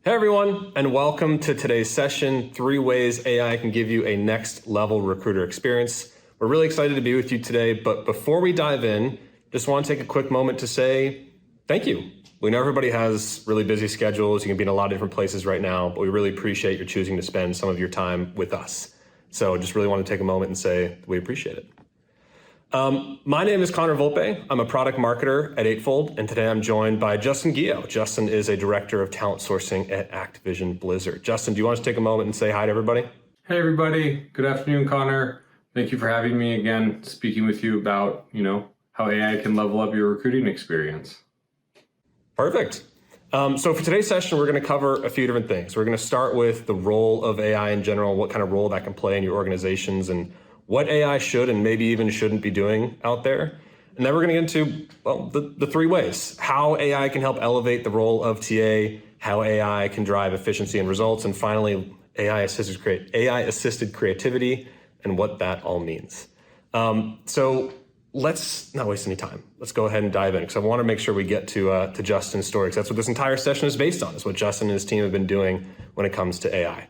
Hey everyone, and welcome to today's session, 3 Ways AI Can Give You a Next Level Recruiter Experience. We're really excited to be with you today, but before we dive in, just want to take a quick moment to say thank you. We know everybody has really busy schedules. You can be in a lot of different places right now, but we really appreciate your choosing to spend some of your time with us. So just really want to take a moment and say we appreciate it. My name is Conor Volpe. I'm a product marketer at Eightfold, and today I'm joined by Justin Guillo. Justin is a director of talent sourcing at Activision Blizzard. Justin, do you want to take a moment and say hi to everybody? Hey everybody. Good afternoon, Conor. Thank you for having me again, speaking with you about, how AI can level up your recruiting experience. Perfect. So for today's session, we're going to cover a few different things. We're going to start with the role of AI in general, what kind of role that can play in your organizations, and what AI should and maybe even shouldn't be doing out there. And then we're going to get into, the 3 ways. How AI can help elevate the role of TA, how AI can drive efficiency and results, and finally, AI-assisted creativity and what that all means. So let's not waste any time. Let's go ahead and dive in, because I want to make sure we get to Justin's story, because that's what this entire session is based on, is what Justin and his team have been doing when it comes to AI.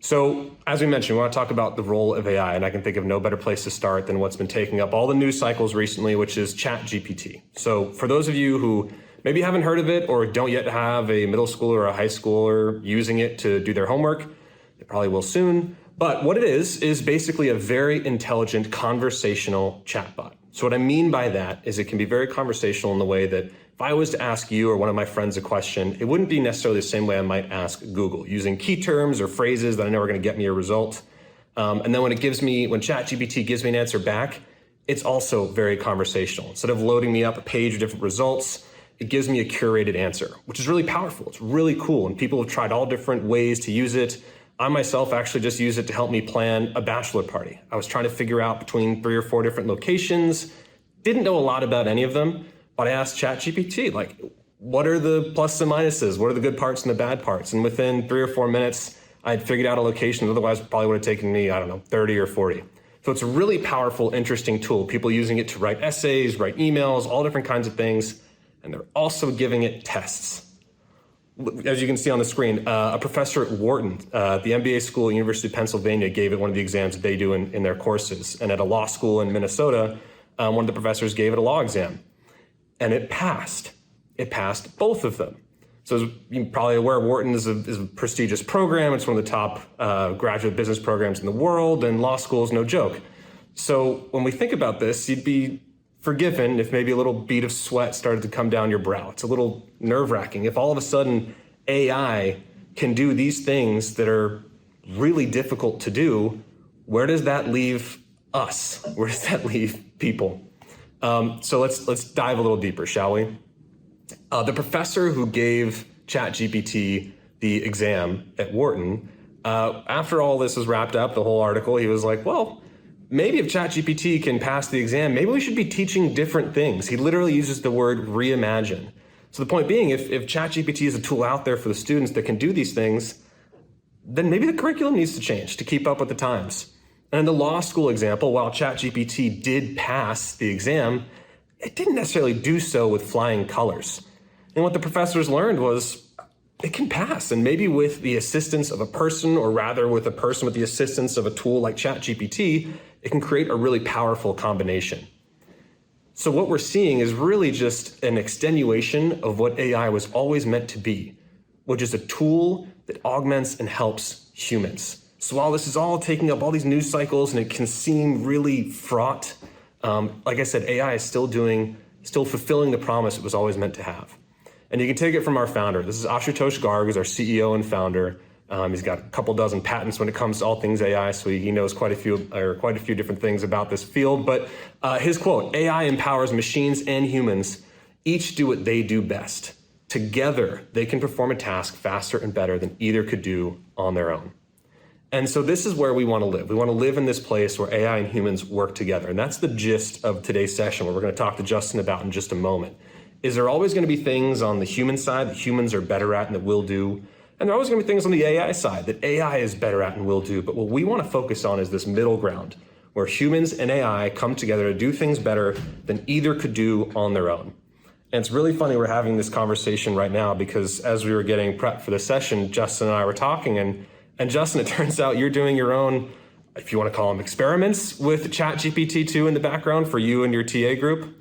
So as we mentioned, we want to talk about the role of AI, and I can think of no better place to start than what's been taking up all the news cycles recently, which is ChatGPT. So for those of you who maybe haven't heard of it or don't yet have a middle schooler or a high schooler using it to do their homework, they probably will soon. But what it is basically a very intelligent conversational chatbot. So what I mean by that is it can be very conversational in the way that if I was to ask you or one of my friends a question, it wouldn't be necessarily the same way I might ask Google, using key terms or phrases that I know are going to get me a result. And then when ChatGPT gives me an answer back, it's also very conversational. Instead of loading me up a page of different results, it gives me a curated answer, which is really powerful. It's really cool. And people have tried all different ways to use it. I myself actually just use it to help me plan a bachelor party. I was trying to figure out between 3 or 4 different locations, didn't know a lot about any of them, but I asked ChatGPT, what are the pluses and minuses? What are the good parts and the bad parts? And within 3 or 4 minutes, I had figured out a location. Otherwise, it probably would have taken me, 30 or 40. So it's a really powerful, interesting tool. People using it to write essays, write emails, all different kinds of things. And they're also giving it tests. As you can see on the screen, a professor at Wharton, the MBA school at University of Pennsylvania, gave it one of the exams that they do in their courses. And at a law school in Minnesota, one of the professors gave it a law exam. And it passed. It passed both of them. So as you're probably aware, Wharton is a prestigious program. It's one of the top graduate business programs in the world, and law school is no joke. So when we think about this, you'd be forgiven if maybe a little bead of sweat started to come down your brow. It's a little nerve-wracking. If all of a sudden AI can do these things that are really difficult to do, where does that leave us? Where does that leave people? So let's dive a little deeper, shall we? The professor who gave ChatGPT the exam at Wharton, after all this was wrapped up, the whole article, he was like, well, maybe if ChatGPT can pass the exam, maybe we should be teaching different things. He literally uses the word reimagine. So the point being, if ChatGPT is a tool out there for the students that can do these things, then maybe the curriculum needs to change to keep up with the times. And in the law school example, while ChatGPT did pass the exam, it didn't necessarily do so with flying colors. And what the professors learned was it can pass. And maybe with the assistance of a person, or rather with a person with the assistance of a tool like ChatGPT, it can create a really powerful combination. So what we're seeing is really just an extenuation of what AI was always meant to be, which is a tool that augments and helps humans. So while this is all taking up all these news cycles and it can seem really fraught, like I said, AI is still fulfilling the promise it was always meant to have. And you can take it from our founder. This is Ashutosh Garg, who's our CEO and founder. He's got a couple dozen patents when it comes to all things AI, so he knows quite a few different things about this field. But his quote, "AI empowers machines and humans. Each do what they do best. Together, they can perform a task faster and better than either could do on their own." And so this is where we want to live. We want to live in this place where AI and humans work together. And that's the gist of today's session, what we're going to talk to Justin about in just a moment. Is there always going to be things on the human side that humans are better at and that will do? And there are always going to be things on the AI side that AI is better at and will do. But what we want to focus on is this middle ground, where humans and AI come together to do things better than either could do on their own. And it's really funny we're having this conversation right now because as we were getting prepped for this session, Justin and I were talking, and Justin, it turns out you're doing your own, if you want to call them experiments, with ChatGPT-2 in the background for you and your TA group.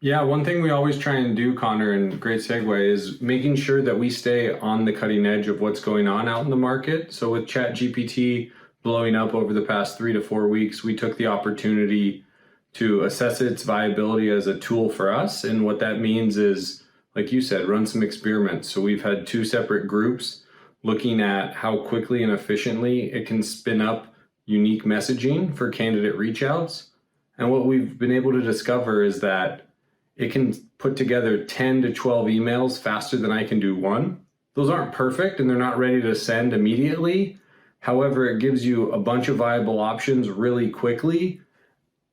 Yeah, one thing we always try and do, Connor, and great segue, is making sure that we stay on the cutting edge of what's going on out in the market. So with ChatGPT blowing up over the past 3 to 4 weeks, we took the opportunity to assess its viability as a tool for us. And what that means is, like you said, run some experiments. So we've had 2 separate groups looking at how quickly and efficiently it can spin up unique messaging for candidate reach outs. And what we've been able to discover is that it can put together 10 to 12 emails faster than I can do one. Those aren't perfect and they're not ready to send immediately. However, it gives you a bunch of viable options really quickly.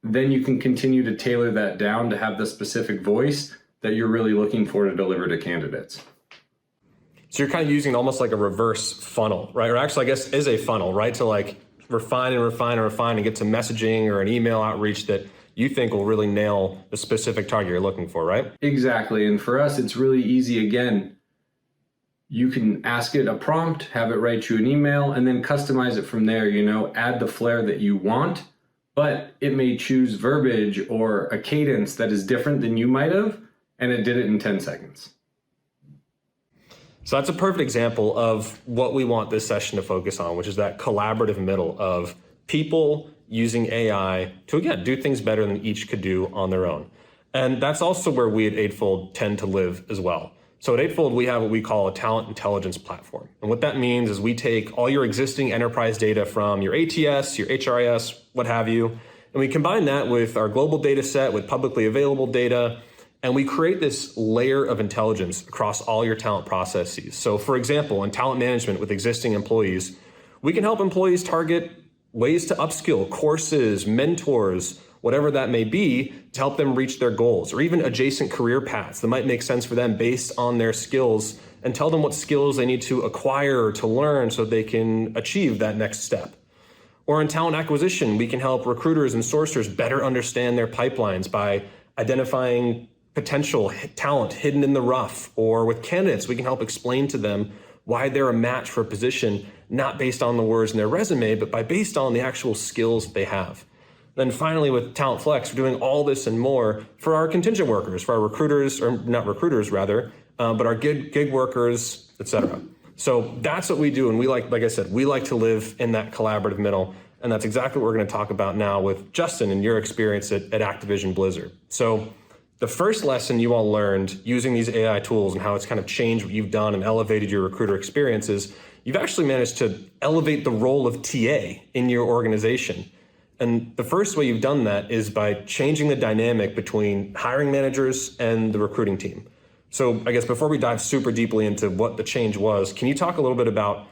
Then you can continue to tailor that down to have the specific voice that you're really looking for to deliver to candidates. So you're kind of using almost like a reverse funnel, right? Or actually, I guess is a funnel, right? To like refine and refine and refine and get to messaging or an email outreach that you think will really nail the specific target you're looking for, right? Exactly. And for us, it's really easy. Again, you can ask it a prompt, have it write you an email, and then customize it from there, add the flair that you want, but it may choose verbiage or a cadence that is different than you might have, and it did it in 10 seconds. So that's a perfect example of what we want this session to focus on, which is that collaborative middle of people using AI to, again, do things better than each could do on their own. And that's also where we at Eightfold tend to live as well. So at Eightfold, we have what we call a talent intelligence platform. And what that means is we take all your existing enterprise data from your ATS, your HRIS, what have you, and we combine that with our global data set with publicly available data, and we create this layer of intelligence across all your talent processes. So for example, in talent management with existing employees, we can help employees target ways to upskill, courses, mentors, whatever that may be, to help them reach their goals, or even adjacent career paths that might make sense for them based on their skills, and tell them what skills they need to acquire or to learn so they can achieve that next step. Or in talent acquisition, we can help recruiters and sourcers better understand their pipelines by identifying potential talent hidden in the rough. Or with candidates, we can help explain to them why they're a match for a position, not based on the words in their resume, but based on the actual skills they have. Then finally, with Talent Flex, we're doing all this and more for our contingent workers, for our recruiters, or not recruiters rather, but our gig workers, et cetera. So that's what we do. And we like I said, we like to live in that collaborative middle. And that's exactly what we're going to talk about now with Justin and your experience at Activision Blizzard. So the first lesson you all learned using these AI tools and how it's kind of changed what you've done and elevated your recruiter experiences, you've actually managed to elevate the role of TA in your organization. And the first way you've done that is by changing the dynamic between hiring managers and the recruiting team. So I guess before we dive super deeply into what the change was, can you talk a little bit about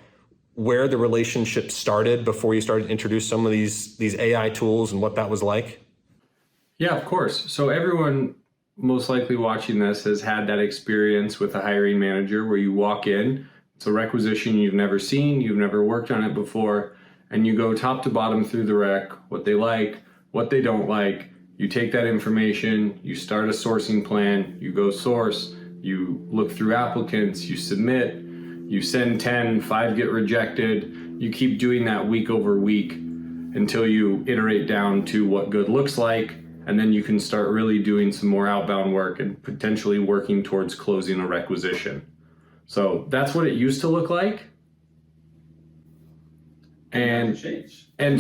where the relationship started before you started to introduce some of these AI tools and what that was like? Yeah, of course. So everyone most likely watching this has had that experience with a hiring manager where you walk in, it's a requisition you've never seen, you've never worked on it before, and you go top to bottom through the rec, what they like, what they don't like. You take that information, you start a sourcing plan, you go source, you look through applicants, you submit, you send 10, 5 get rejected. You keep doing that week over week until you iterate down to what good looks like, and then you can start really doing some more outbound work and potentially working towards closing a requisition. So that's what it used to look like. And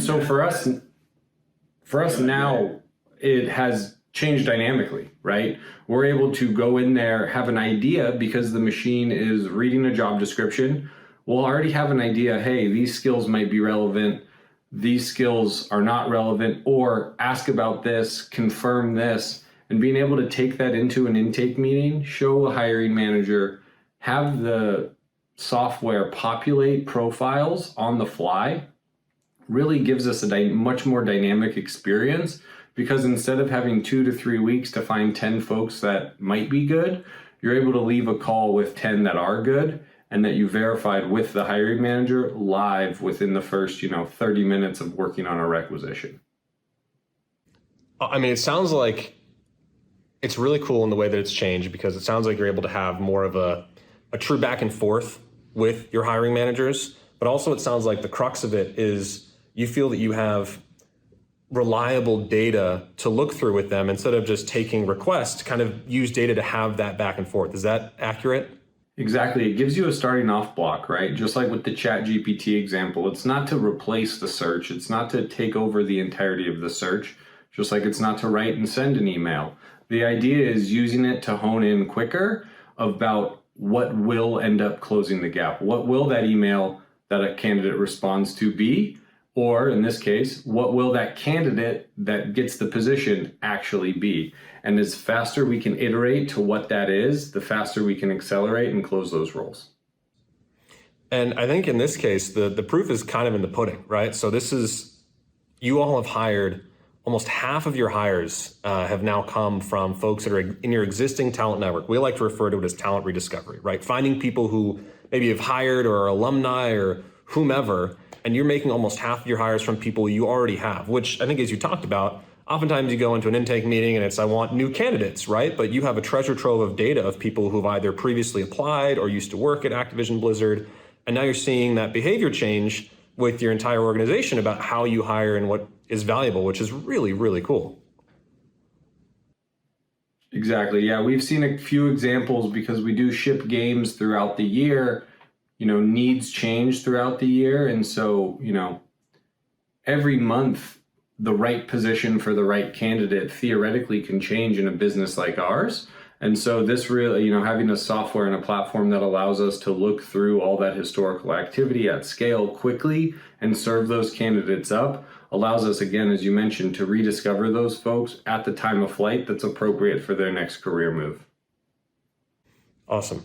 so for us now, it has changed dynamically, right? We're able to go in there, have an idea because the machine is reading a job description. We'll already have an idea, hey, these skills might be relevant, these skills are not relevant, or ask about this, confirm this, and being able to take that into an intake meeting, show a hiring manager, have the software populate profiles on the fly, really gives us a much more dynamic experience, because instead of having 2 to 3 weeks to find 10 folks that might be good, you're able to leave a call with 10 that are good and that you verified with the hiring manager live within the first 30 minutes of working on a requisition. I mean, it sounds like it's really cool in the way that it's changed, because it sounds like you're able to have more of a true back and forth with your hiring managers. But also it sounds like the crux of it is you feel that you have reliable data to look through with them instead of just taking requests, to kind of use data to have that back and forth. Is that accurate? Exactly. It gives you a starting off block, right? Just like with the ChatGPT example, it's not to replace the search. It's not to take over the entirety of the search, just like it's not to write and send an email. The idea is using it to hone in quicker about what will end up closing the gap. What will that email that a candidate responds to be? Or in this case, what will that candidate that gets the position actually be? And as faster we can iterate to what that is, the faster we can accelerate and close those roles. And I think in this case, the proof is kind of in the pudding, right? So this is, you all have hired, almost half of your hires have now come from folks that are in your existing talent network. We like to refer to it as talent rediscovery, right? Finding people who maybe have hired or are alumni or whomever, and you're making almost half of your hires from people you already have, which I think, as you talked about, oftentimes you go into an intake meeting and it's, I want new candidates, right? But you have a treasure trove of data of people who've either previously applied or used to work at Activision Blizzard. And now you're seeing that behavior change with your entire organization about how you hire and what is valuable, which is really, really cool. Exactly. Yeah, we've seen a few examples because we do ship games throughout the year. Needs change throughout the year. And so, every month, the right position for the right candidate theoretically can change in a business like ours. And so this really, having a software and a platform that allows us to look through all that historical activity at scale quickly and serve those candidates up allows us, again, as you mentioned, to rediscover those folks at the time of flight that's appropriate for their next career move. Awesome.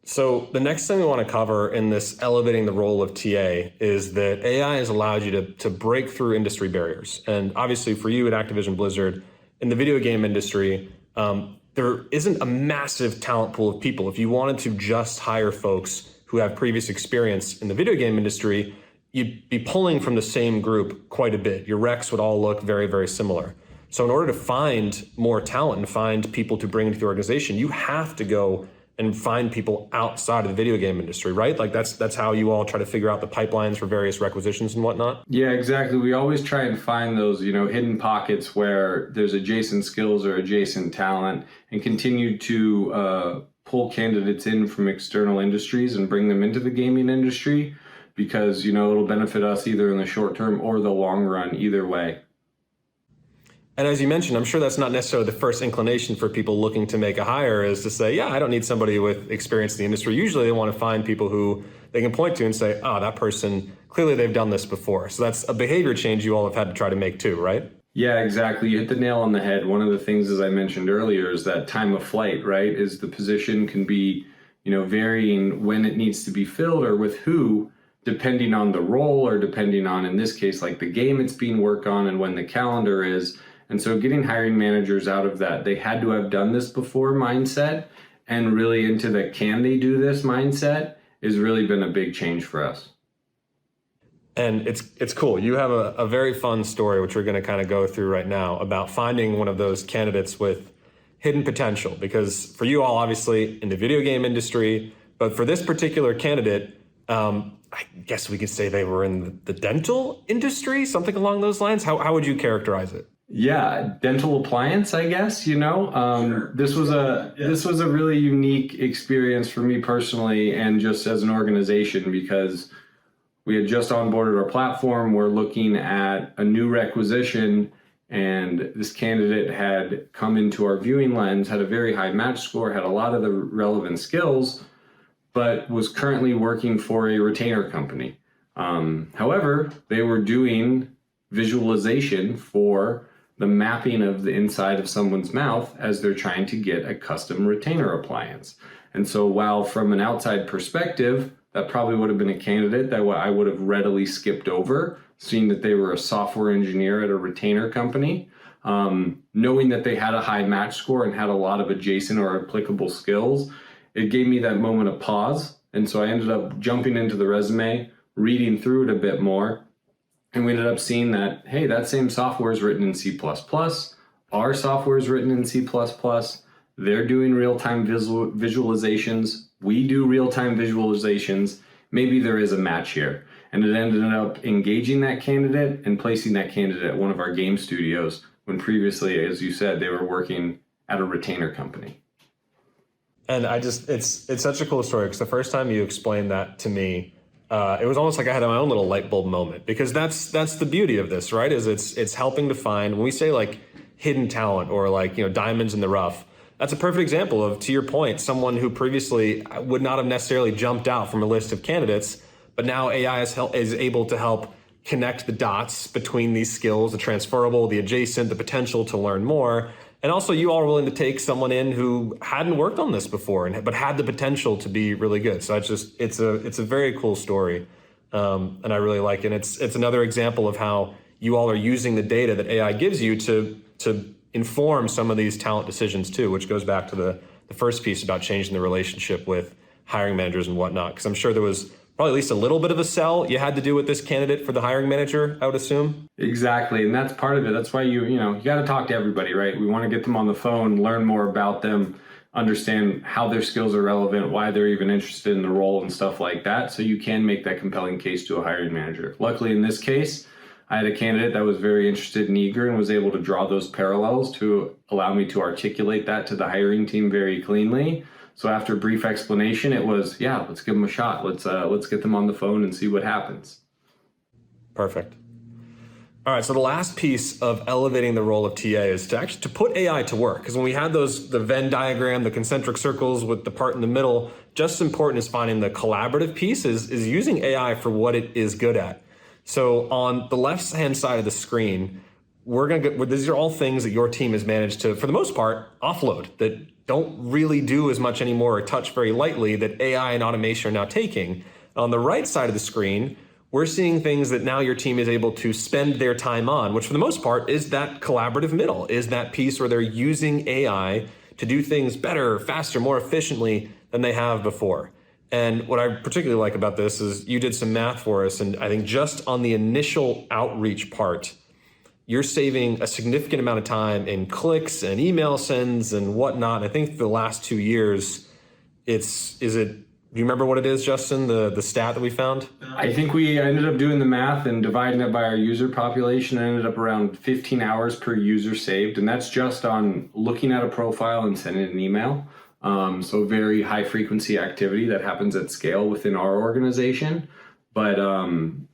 So the next thing we want to cover in this elevating the role of TA is that AI has allowed you to break through industry barriers. And obviously for you at Activision Blizzard, in the video game industry, there isn't a massive talent pool of people. If you wanted to just hire folks who have previous experience in the video game industry, you'd be pulling from the same group quite a bit. Your recs would all look very, very similar. So in order to find more talent and find people to bring into the organization, you have to go and find people outside of the video game industry, right? Like that's how you all try to figure out the pipelines for various requisitions and whatnot. Yeah, exactly. We always try and find those, hidden pockets where there's adjacent skills or adjacent talent, and continue to pull candidates in from external industries and bring them into the gaming industry, because, it'll benefit us either in the short term or the long run, either way. And as you mentioned, I'm sure that's not necessarily the first inclination for people looking to make a hire, is to say, yeah, I don't need somebody with experience in the industry. Usually they want to find people who they can point to and say, oh, that person, clearly they've done this before. So that's a behavior change you all have had to try to make too, right? Yeah, exactly. You hit the nail on the head. One of the things, as I mentioned earlier, is that time of flight, right? Is the position can be, varying when it needs to be filled or with who, depending on the role or depending on, in this case, like the game it's being worked on and when the calendar is. And so getting hiring managers out of that, they had to have done this before mindset, and really into the can they do this mindset has really been a big change for us. And it's cool. You have a very fun story, which we're going to kind of go through right now, about finding one of those candidates with hidden potential. Because for you all, obviously, in the video game industry, but for this particular candidate, I guess we could say they were in the dental industry, something along those lines. How would you characterize it? Yeah, dental appliance, I guess, Sure. This was a really unique experience for me personally, and just as an organization, because we had just onboarded our platform. We're looking at a new requisition, and this candidate had come into our viewing lens, had a very high match score, had a lot of the relevant skills, but was currently working for a retainer company. However, they were doing visualization for the mapping of the inside of someone's mouth as they're trying to get a custom retainer appliance. And so while from an outside perspective, that probably would have been a candidate that I would have readily skipped over, seeing that they were a software engineer at a retainer company, knowing that they had a high match score and had a lot of adjacent or applicable skills, it gave me that moment of pause. And so I ended up jumping into the resume, reading through it a bit more, And we ended up seeing that, hey, that same software is written in C++. Our software is written in C++. They're doing real-time visualizations. We do real-time visualizations. Maybe there is a match here. And it ended up engaging that candidate and placing that candidate at one of our game studios when previously, as you said, they were working at a retainer company. And it's such a cool story, because the first time you explained that to me, it was almost like I had my own little light bulb moment, because that's the beauty of this, right? Is it's helping to find, when we say like hidden talent or like, diamonds in the rough, that's a perfect example of, to your point, someone who previously would not have necessarily jumped out from a list of candidates, but now AI is able to help connect the dots between these skills, the transferable, the adjacent, the potential to learn more. And also, you all are willing to take someone in who hadn't worked on this before, but had the potential to be really good. So it's a very cool story, and I really like it. And it's another example of how you all are using the data that AI gives you to inform some of these talent decisions too, which goes back to the first piece about changing the relationship with hiring managers and whatnot. Because I'm sure there was probably at least a little bit of a sell you had to do with this candidate for the hiring manager, I would assume. Exactly, and that's part of it. That's why you got to talk to everybody, right? We want to get them on the phone, learn more about them, understand how their skills are relevant, why they're even interested in the role and stuff like that, so you can make that compelling case to a hiring manager. Luckily, in this case, I had a candidate that was very interested and eager and was able to draw those parallels to allow me to articulate that to the hiring team very cleanly. So after a brief explanation, it was, yeah, let's give them a shot. Let's get them on the phone and see what happens. Perfect. All right, so the last piece of elevating the role of TA is to actually to put AI to work. Because when we had the Venn diagram, the concentric circles with the part in the middle, just as important as finding the collaborative piece is using AI for what it is good at. So on the left-hand side of the screen, these are all things that your team has managed to, for the most part, offload, that don't really do as much anymore or touch very lightly, that AI and automation are now taking. On the right side of the screen, we're seeing things that now your team is able to spend their time on, which for the most part is that collaborative middle, is that piece where they're using AI to do things better, faster, more efficiently than they have before. And what I particularly like about this is you did some math for us, and I think just on the initial outreach part, you're saving a significant amount of time in clicks and email sends and whatnot. And I think the last 2 years, do you remember what it is, Justin, the stat that we found? I think we ended up doing the math and dividing it by our user population. It ended up around 15 hours per user saved. And that's just on looking at a profile and sending an email. So very high frequency activity that happens at scale within our organization. But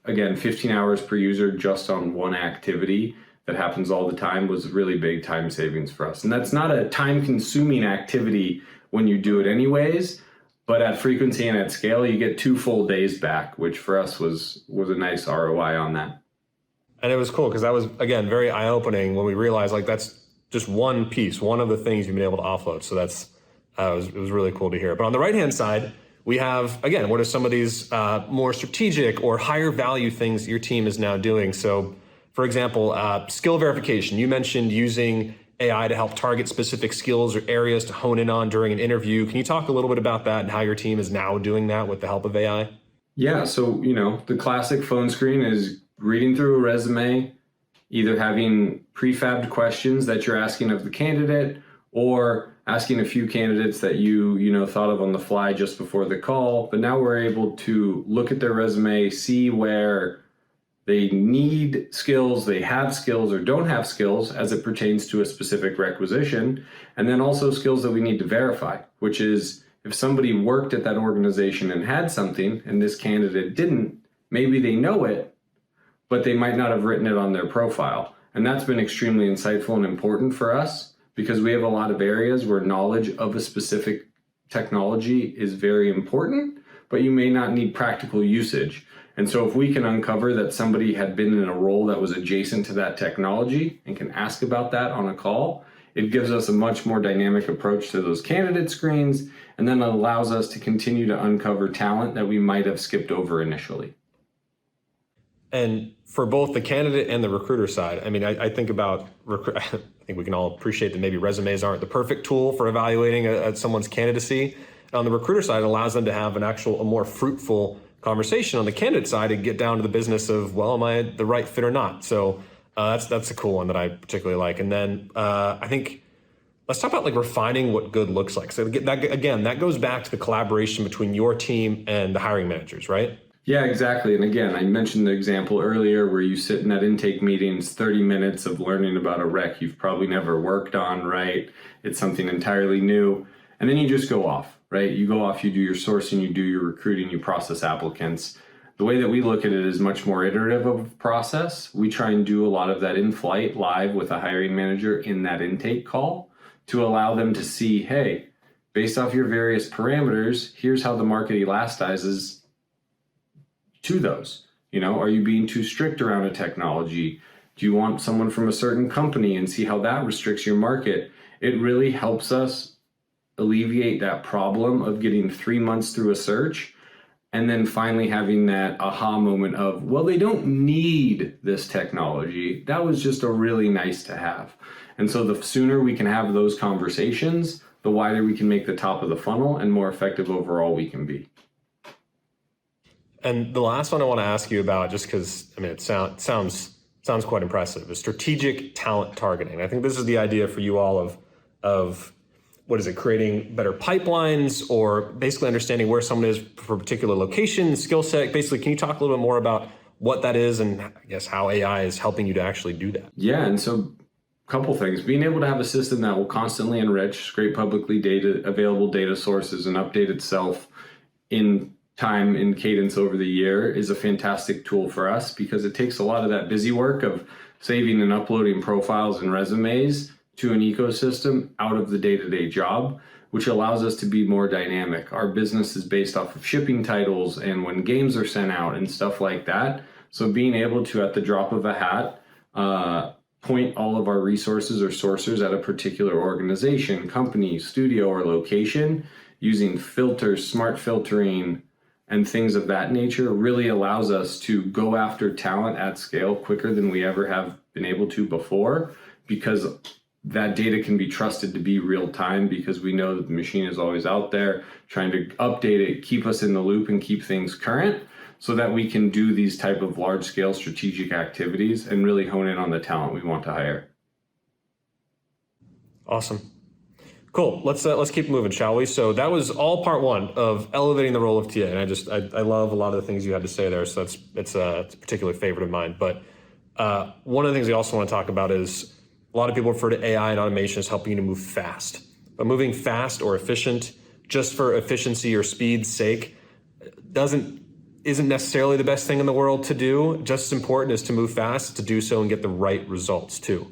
again, 15 hours per user just on one activity that happens all the time was really big time savings for us. And that's not a time consuming activity when you do it anyways, but at frequency and at scale, you get 2 full days back, which for us was a nice ROI on that. And it was cool because that was, again, very eye-opening when we realized like that's just one piece, one of the things you've been able to offload. So it was really cool to hear. But on the right-hand side, we have, again, what are some of these more strategic or higher value things your team is now doing? So, for example, skill verification. You mentioned using AI to help target specific skills or areas to hone in on during an interview. Can you talk a little bit about that and how your team is now doing that with the help of AI? Yeah, so, the classic phone screen is reading through a resume, either having prefabbed questions that you're asking of the candidate or asking a few candidates that you thought of on the fly just before the call. But now we're able to look at their resume, see where they need skills, they have skills or don't have skills as it pertains to a specific requisition, and then also skills that we need to verify, which is if somebody worked at that organization and had something and this candidate didn't, maybe they know it, but they might not have written it on their profile. And that's been extremely insightful and important for us because we have a lot of areas where knowledge of a specific technology is very important, but you may not need practical usage. And so if we can uncover that somebody had been in a role that was adjacent to that technology and can ask about that on a call, it gives us a much more dynamic approach to those candidate screens, and then it allows us to continue to uncover talent that we might have skipped over initially. And for both the candidate and the recruiter side, I mean, I think about, I think we can all appreciate that maybe resumes aren't the perfect tool for evaluating someone's candidacy. On the recruiter side, it allows them to have a more fruitful conversation on the candidate side and get down to the business of, well, am I the right fit or not? So that's a cool one that I particularly like. And then I think let's talk about like refining what good looks like. So that goes back to the collaboration between your team and the hiring managers, right? Yeah, exactly. And again, I mentioned the example earlier where you sit in that intake meetings, 30 minutes of learning about a rec you've probably never worked on, right? It's something entirely new. And then you just go off, right? You go off, you do your sourcing, you do your recruiting, you process applicants. The way that we look at it is much more iterative of a process. We try and do a lot of that in flight live with a hiring manager in that intake call to allow them to see, hey, based off your various parameters, here's how the market elasticizes to those. Are you being too strict around a technology? Do you want someone from a certain company, and see how that restricts your market? It really helps us alleviate that problem of getting 3 months through a search and then finally having that aha moment of, well, they don't need this technology. That was just a really nice to have. And so the sooner we can have those conversations, the wider we can make the top of the funnel and more effective overall we can be. And the last one I want to ask you about, just because it sounds quite impressive, is strategic talent targeting. I think this is the idea for you all of what is it, creating better pipelines, or basically understanding where someone is for a particular location, skill set. Basically, can you talk a little bit more about what that is and I guess how AI is helping you to actually do that? Yeah, and so a couple things. Being able to have a system that will constantly enrich, scrape publicly available data sources and update itself in time and cadence over the year is a fantastic tool for us, because it takes a lot of that busy work of saving and uploading profiles and resumes to an ecosystem out of the day-to-day job, which allows us to be more dynamic. Our business is based off of shipping titles and when games are sent out and stuff like that. So being able to, at the drop of a hat, point all of our resources or sourcers at a particular organization, company, studio, or location, using filters, smart filtering, and things of that nature really allows us to go after talent at scale quicker than we ever have been able to before, because that data can be trusted to be real time, because we know that the machine is always out there trying to update it, keep us in the loop and keep things current, so that we can do these type of large scale strategic activities and really hone in on the talent we want to hire. Awesome. Cool. Let's keep moving, shall we? So that was all part one of elevating the role of TA, and I love a lot of the things you had to say there. So it's a particular favorite of mine. But one of the things we also want to talk about is a lot of people refer to AI and automation as helping you to move fast. But moving fast or efficient just for efficiency or speed's sake isn't necessarily the best thing in the world to do. Just as important as to move fast, to do so and get the right results too.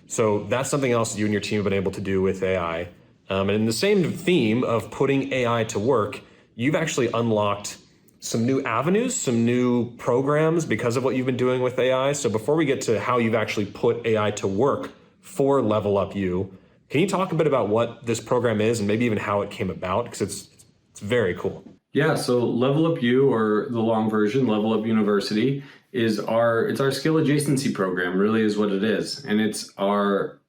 So that's something else you and your team have been able to do with AI. And in the same theme of putting AI to work, you've actually unlocked some new avenues, some new programs because of what you've been doing with AI. So before we get to how you've actually put AI to work for Level Up You, can you talk a bit about what this program is and maybe even how it came about? Because it's very cool. Yeah, so Level Up You, or the long version, Level Up University, is our skill adjacency program, really is what it is. And it's our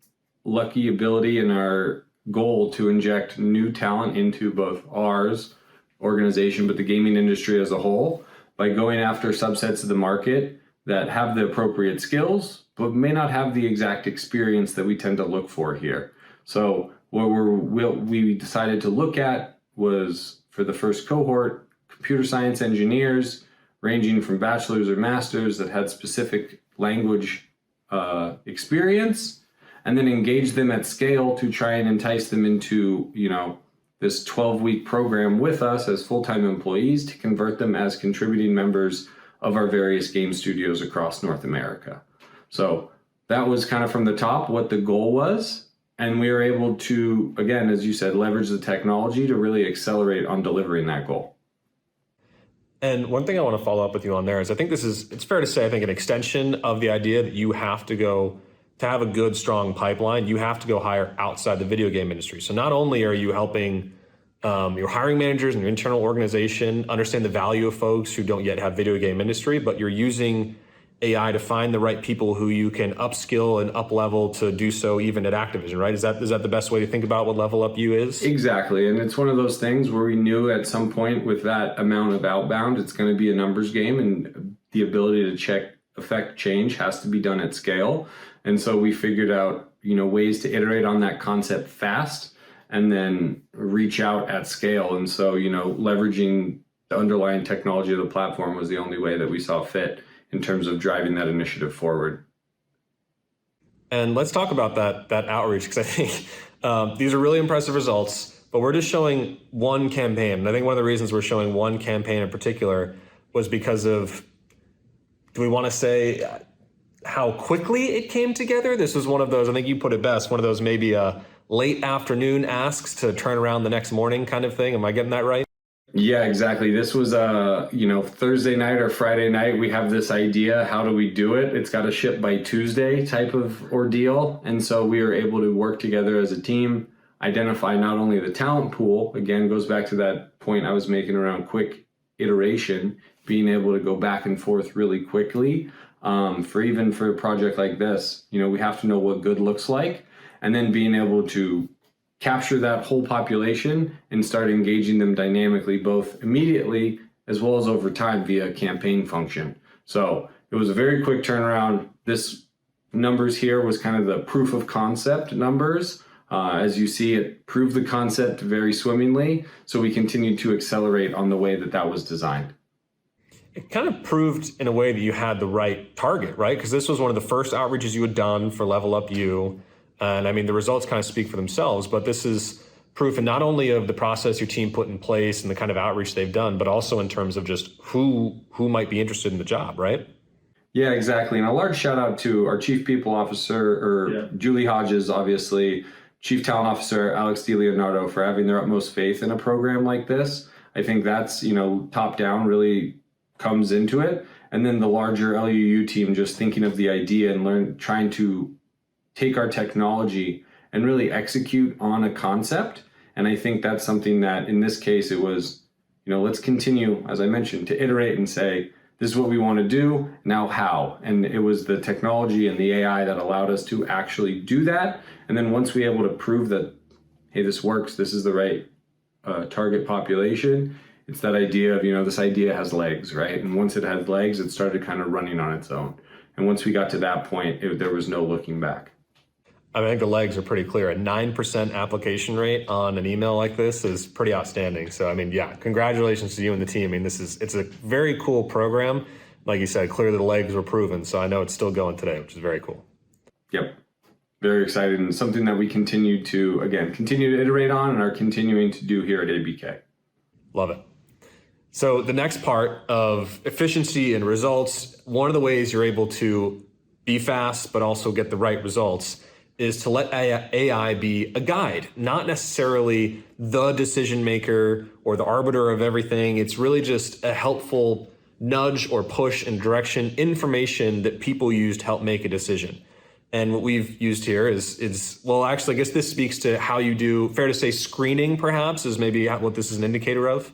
lucky ability and our goal to inject new talent into both ours organization, but the gaming industry as a whole, by going after subsets of the market that have the appropriate skills, but may not have the exact experience that we tend to look for here. So what we decided to look at was, for the first cohort, computer science engineers, ranging from bachelor's or master's that had specific language experience, and then engage them at scale to try and entice them into, this 12-week program with us as full-time employees to convert them as contributing members of our various game studios across North America. So that was kind of from the top what the goal was. And we were able to, again, as you said, leverage the technology to really accelerate on delivering that goal. And one thing I want to follow up with you on there is I think it's fair to say, I think an extension of the idea that you have to have a good, strong pipeline, you have to go hire outside the video game industry. So not only are you helping your hiring managers and your internal organization understand the value of folks who don't yet have video game industry, but you're using AI to find the right people who you can upskill and up level to do so even at Activision, right? Is that the best way to think about what Level Up You is? Exactly. And it's one of those things where we knew at some point with that amount of outbound, it's going to be a numbers game, and the ability to affect change has to be done at scale. And so we figured out, ways to iterate on that concept fast and then reach out at scale. And so, leveraging the underlying technology of the platform was the only way that we saw fit in terms of driving that initiative forward. And let's talk about that outreach, because I think these are really impressive results, but we're just showing one campaign. And I think one of the reasons we're showing one campaign in particular was because of, do we want to say how quickly it came together? This was one of those, I think you put it best, one of those maybe late afternoon asks to turn around the next morning kind of thing. Am I getting that right? Yeah, exactly. This was Thursday night or Friday night. We have this idea. How do we do it? It's got to ship by Tuesday type of ordeal. And so we were able to work together as a team, identify not only the talent pool, again, goes back to that point I was making around quick iteration, being able to go back and forth really quickly. For a project like this, we have to know what good looks like, and then being able to capture that whole population and start engaging them dynamically, both immediately as well as over time via a campaign function. So it was a very quick turnaround. This numbers here was kind of the proof of concept numbers. As you see, it proved the concept very swimmingly. So we continued to accelerate on the way that was designed. It kind of proved in a way that you had the right target, right? Because this was one of the first outreaches you had done for Level Up You. And I mean, the results kind of speak for themselves, but this is proof, and not only of the process your team put in place and the kind of outreach they've done, but also in terms of just who might be interested in the job, right? Yeah, exactly. And a large shout out to our Chief People Officer, Julie Hodges, obviously, Chief Talent Officer Alex DiLeonardo, for having their utmost faith in a program like this. I think that's, top down really comes into it. And then the larger LUU team just thinking of the idea and trying to take our technology and really execute on a concept. And I think that's something that in this case, it was, let's continue, as I mentioned, to iterate and say, this is what we want to do, now how? And it was the technology and the AI that allowed us to actually do that. And then once we were able to prove that, hey, this works, this is the right target population, it's that idea of, this idea has legs, right? And once it had legs, it started kind of running on its own. And once we got to that point, there was no looking back. I think the legs are pretty clear. A 9% application rate on an email like this is pretty outstanding. So, I mean, yeah, congratulations to you and the team. I mean, it's a very cool program. Like you said, clearly the legs were proven. So I know it's still going today, which is very cool. Yep. Very excited, and something that we continue to iterate on and are continuing to do here at ABK. Love it. So the next part of efficiency and results, one of the ways you're able to be fast, but also get the right results is to let AI be a guide, not necessarily the decision maker or the arbiter of everything. It's really just a helpful nudge or push and direction, information that people use to help make a decision. And what we've used here is well, actually, I guess this speaks to how you do, fair to say, screening perhaps is maybe what this is an indicator of?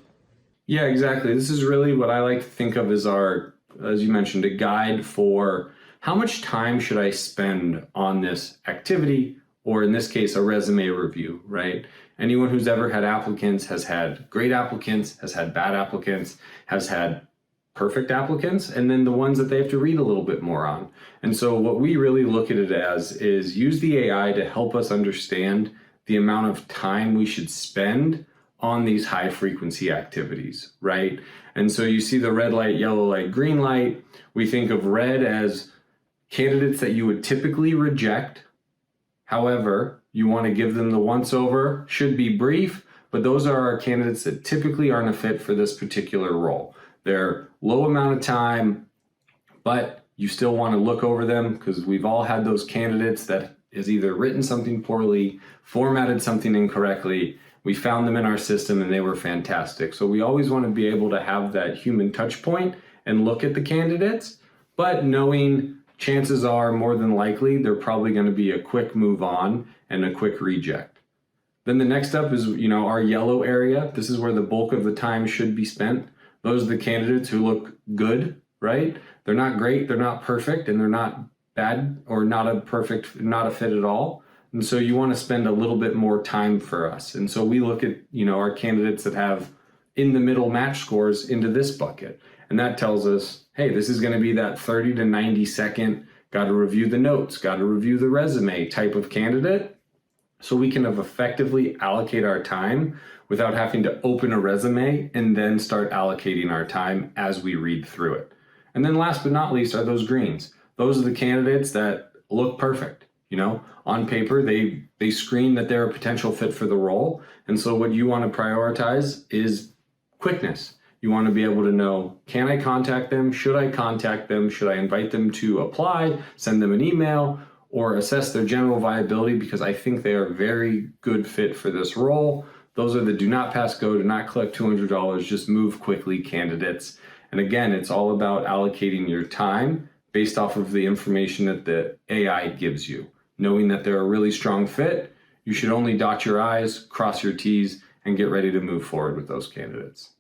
Yeah, exactly. This is really what I like to think of as our, as you mentioned, a guide for how much time should I spend on this activity, or in this case, a resume review, right? Anyone who's ever had applicants has had great applicants, has had bad applicants, has had perfect applicants, and then the ones that they have to read a little bit more on. And so what we really look at it as is use the AI to help us understand the amount of time we should spend on these high frequency activities, right? And so you see the red light, yellow light, green light. We think of red as candidates that you would typically reject. However, you want to give them the once over, should be brief, but those are our candidates that typically aren't a fit for this particular role. They're low amount of time, but you still want to look over them because we've all had those candidates that has either written something poorly, formatted something incorrectly. We found them in our system and they were fantastic. So we always want to be able to have that human touch point and look at the candidates, but knowing chances are more than likely they're probably going to be a quick move on and a quick reject. Then the next up is, our yellow area. This is where the bulk of the time should be spent. Those are the candidates who look good right? They're not great, they're not perfect, and they're not bad or not a fit at all. And so you want to spend a little bit more time for us. And so we look at, our candidates that have in the middle match scores into this bucket. And that tells us, hey, this is going to be that 30 to 90 second, got to review the notes, got to review the resume type of candidate. So we can effectively allocate our time without having to open a resume and then start allocating our time as we read through it. And then last but not least are those greens. Those are the candidates that look perfect. On paper, they screen that they're a potential fit for the role. And so what you want to prioritize is quickness. You want to be able to know, can I contact them? Should I contact them? Should I invite them to apply, send them an email, or assess their general viability because I think they are a very good fit for this role? Those are the do not pass go, do not collect $200, just move quickly candidates. And again, it's all about allocating your time based off of the information that the AI gives you. Knowing that they're a really strong fit, you should only dot your I's, cross your T's, and get ready to move forward with those candidates.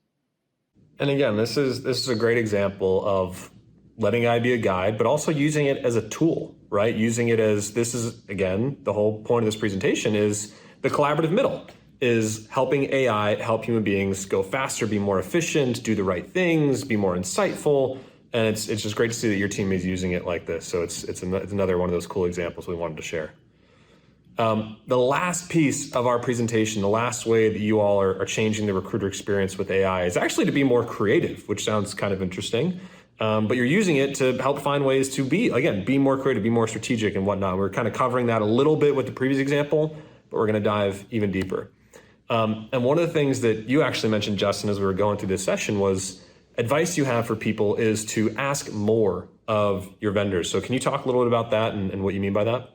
And again, this is a great example of letting AI be a guide, but also using it as a tool, right? Using it as, this is, again, the whole point of this presentation is the collaborative middle, is helping AI help human beings go faster, be more efficient, do the right things, be more insightful. And it's just great to see that your team is using it like this. So it's another one of those cool examples we wanted to share. The last piece of our presentation, the last way that you all are changing the recruiter experience with AI is actually to be more creative, which sounds kind of interesting. But you're using it to help find ways to be more creative, be more strategic and whatnot. We're kind of covering that a little bit with the previous example, but we're going to dive even deeper. And one of the things that you actually mentioned, Justin, as we were going through this session was advice you have for people is to ask more of your vendors. So can you talk a little bit about that and what you mean by that?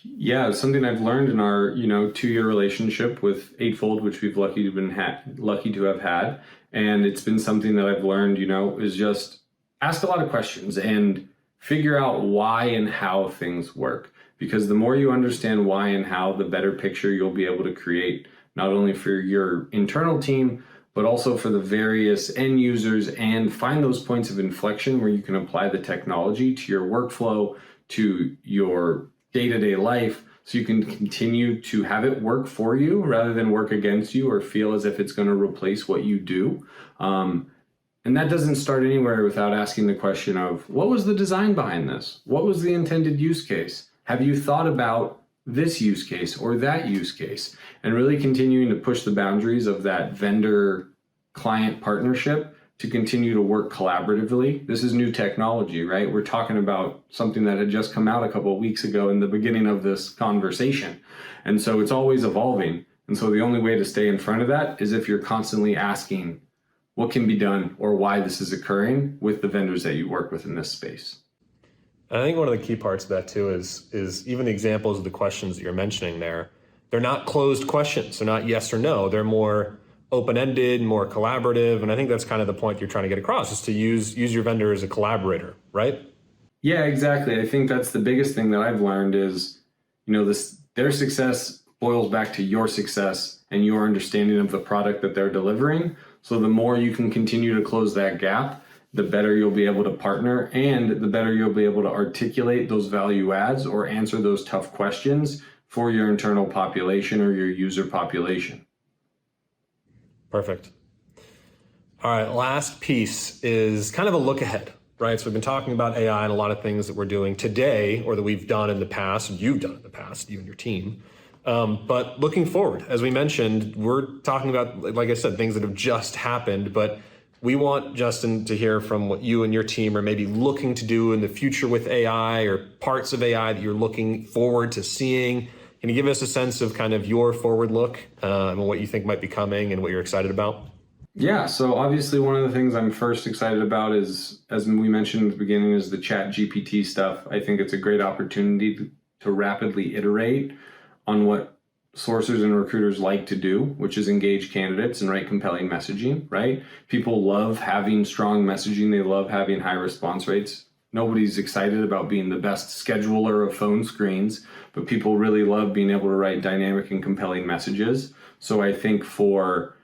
Yeah, it's something I've learned in our 2-year relationship with Eightfold, which we've lucky to have had, and it's been something that I've learned is just ask a lot of questions and figure out why and how things work. Because the more you understand why and how, the better picture you'll be able to create, not only for your internal team, but also for the various end users, and find those points of inflection where you can apply the technology to your workflow, to your day-to-day life, so you can continue to have it work for you rather than work against you or feel as if it's going to replace what you do. And that doesn't start anywhere without asking the question of, what was the design behind this? What was the intended use case? Have you thought about this use case or that use case? And really continuing to push the boundaries of that vendor-client partnership to continue to work collaboratively. This is new technology, right? We're talking about something that had just come out a couple of weeks ago in the beginning of this conversation. And so it's always evolving. And so the only way to stay in front of that is if you're constantly asking what can be done or why this is occurring with the vendors that you work with in this space. I think one of the key parts of that too is even the examples of the questions that you're mentioning there, they're not closed questions. They're not yes or no. They're more open-ended, more collaborative. And I think that's kind of the point you're trying to get across, is to use your vendor as a collaborator, right? Yeah, exactly. I think that's the biggest thing that I've learned is, their success boils back to your success and your understanding of the product that they're delivering. So the more you can continue to close that gap, the better you'll be able to partner, and the better you'll be able to articulate those value adds or answer those tough questions for your internal population or your user population. Perfect. All right, last piece is kind of a look ahead, right? So we've been talking about AI and a lot of things that we're doing today or that we've done in the past, and you've done in the past, you and your team. But looking forward, as we mentioned, we're talking about, like I said, things that have just happened, but we want, Justin, to hear from what you and your team are maybe looking to do in the future with AI, or parts of AI that you're looking forward to seeing. Can you give us a sense of kind of your forward look and what you think might be coming and what you're excited about? Yeah, so obviously one of the things I'm first excited about is, as we mentioned at the beginning, is the ChatGPT stuff. I think it's a great opportunity to rapidly iterate on what sourcers and recruiters like to do, which is engage candidates and write compelling messaging, right? People love having strong messaging. They love having high response rates. Nobody's excited about being the best scheduler of phone screens, but people really love being able to write dynamic and compelling messages. So I think for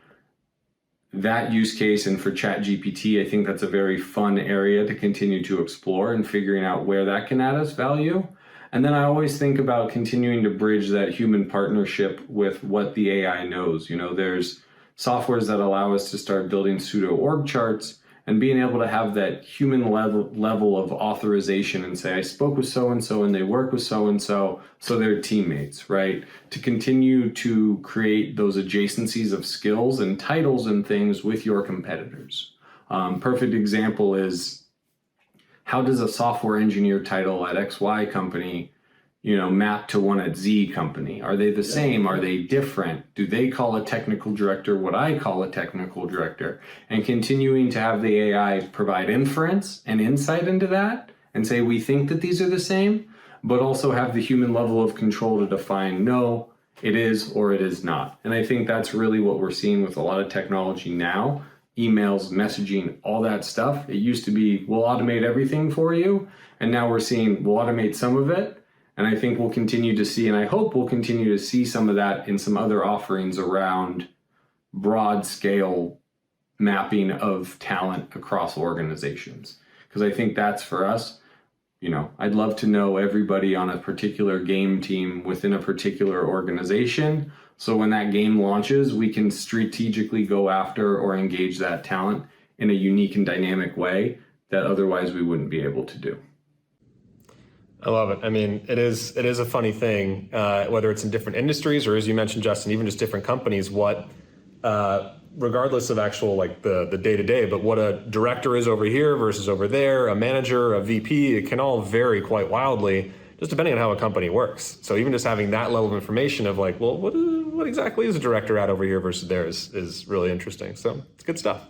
that use case and for ChatGPT, I think that's a very fun area to continue to explore and figuring out where that can add us value. And then I always think about continuing to bridge that human partnership with what the AI knows. There's softwares that allow us to start building pseudo org charts and being able to have that human level of authorization and say, I spoke with so-and-so and they work with so-and-so, so they're teammates, right? To continue to create those adjacencies of skills and titles and things with your competitors. Perfect example is, how does a software engineer title at XY company, map to one at Z company? Are they the same? Are they different? Do they call a technical director what I call a technical director? And continuing to have the AI provide inference and insight into that and say, we think that these are the same, but also have the human level of control to define, no, it is or it is not. And I think that's really what we're seeing with a lot of technology now. Emails, messaging, all that stuff. It used to be, we'll automate everything for you. And now we're seeing, we'll automate some of it. And I think we'll continue to see, and I hope we'll continue to see some of that in some other offerings around broad scale mapping of talent across organizations. Because I think that's for us, I'd love to know everybody on a particular game team within a particular organization. So when that game launches, we can strategically go after or engage that talent in a unique and dynamic way that otherwise we wouldn't be able to do. I love it. I mean, it is a funny thing, whether it's in different industries or, as you mentioned, Justin, even just different companies, regardless of actual the day-to-day, but what a director is over here versus over there, a manager, a VP, it can all vary quite wildly, just depending on how a company works. So even just having that level of information of what exactly is a director at over here versus there is really interesting. So it's good stuff.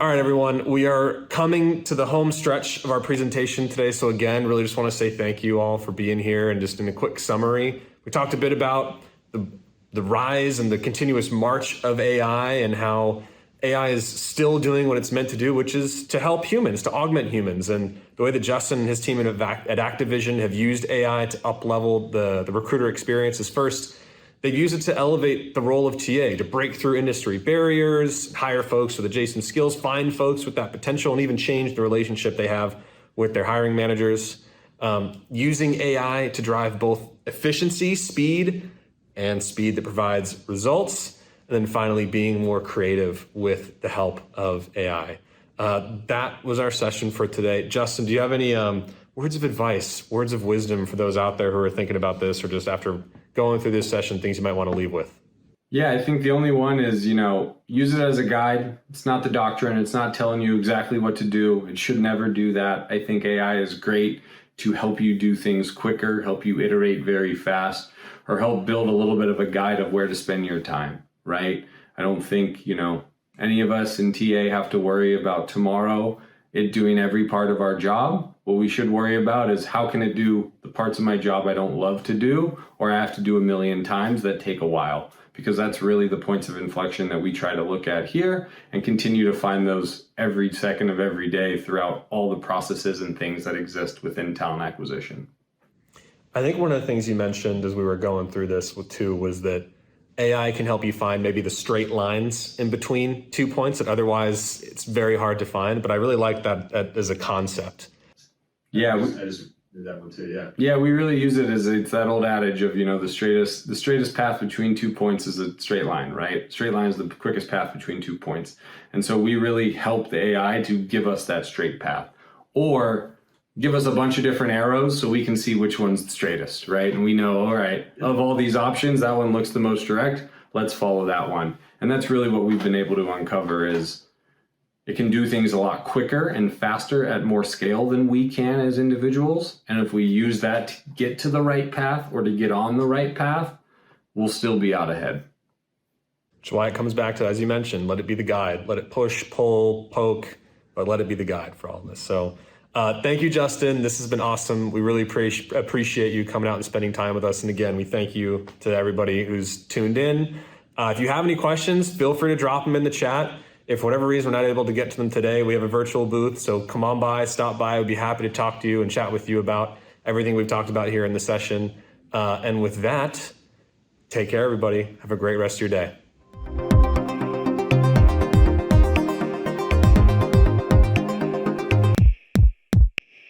All right, everyone, we are coming to the home stretch of our presentation today. So again, really just want to say thank you all for being here. And just in a quick summary, we talked a bit about the rise and the continuous march of AI and how AI is still doing what it's meant to do, which is to help humans, to augment humans. And the way that Justin and his team at Activision have used AI to up-level the recruiter experience is, first, they've used it to elevate the role of TA, to break through industry barriers, hire folks with adjacent skills, find folks with that potential, and even change the relationship they have with their hiring managers. Using AI to drive both efficiency, speed that provides results, and then finally being more creative with the help of AI. That was our session for today. Justin, do you have any words of advice, words of wisdom for those out there who are thinking about this, or just after going through this session, things you might want to leave with? Yeah, I think the only one is, use it as a guide. It's not the doctrine. It's not telling you exactly what to do. It should never do that. I think AI is great to help you do things quicker, help you iterate very fast, or help build a little bit of a guide of where to spend your time, right? I don't think, any of us in TA have to worry about tomorrow it doing every part of our job. What we should worry about is, how can it do the parts of my job I don't love to do, or I have to do a million times that take a while? Because that's really the points of inflection that we try to look at here and continue to find those every second of every day throughout all the processes and things that exist within talent acquisition. I think one of the things you mentioned as we were going through this too was that AI can help you find maybe the straight lines in between 2 points that otherwise it's very hard to find. But I really like that as a concept. Yeah, I just did that one too. Yeah. Yeah, we really use it as it's that old adage of, the straightest path between 2 points is a straight line, right? Straight line is the quickest path between 2 points. And so we really help the AI to give us that straight path, or give us a bunch of different arrows so we can see which one's the straightest, right? And we know, all right, of all these options, that one looks the most direct. Let's follow that one. And that's really what we've been able to uncover is it can do things a lot quicker and faster at more scale than we can as individuals. And if we use that to get to the right path or to get on the right path, we'll still be out ahead. Which is why it comes back to, as you mentioned, let it be the guide. Let it push, pull, poke, but let it be the guide for all of this. So thank you, Justin. This has been awesome. We really appreciate you coming out and spending time with us. And again, we thank you to everybody who's tuned in. If you have any questions, feel free to drop them in the chat. If for whatever reason we're not able to get to them today, we have a virtual booth. So come on by, stop by. We'd be happy to talk to you and chat with you about everything we've talked about here in the session. And with that, take care, everybody. Have a great rest of your day.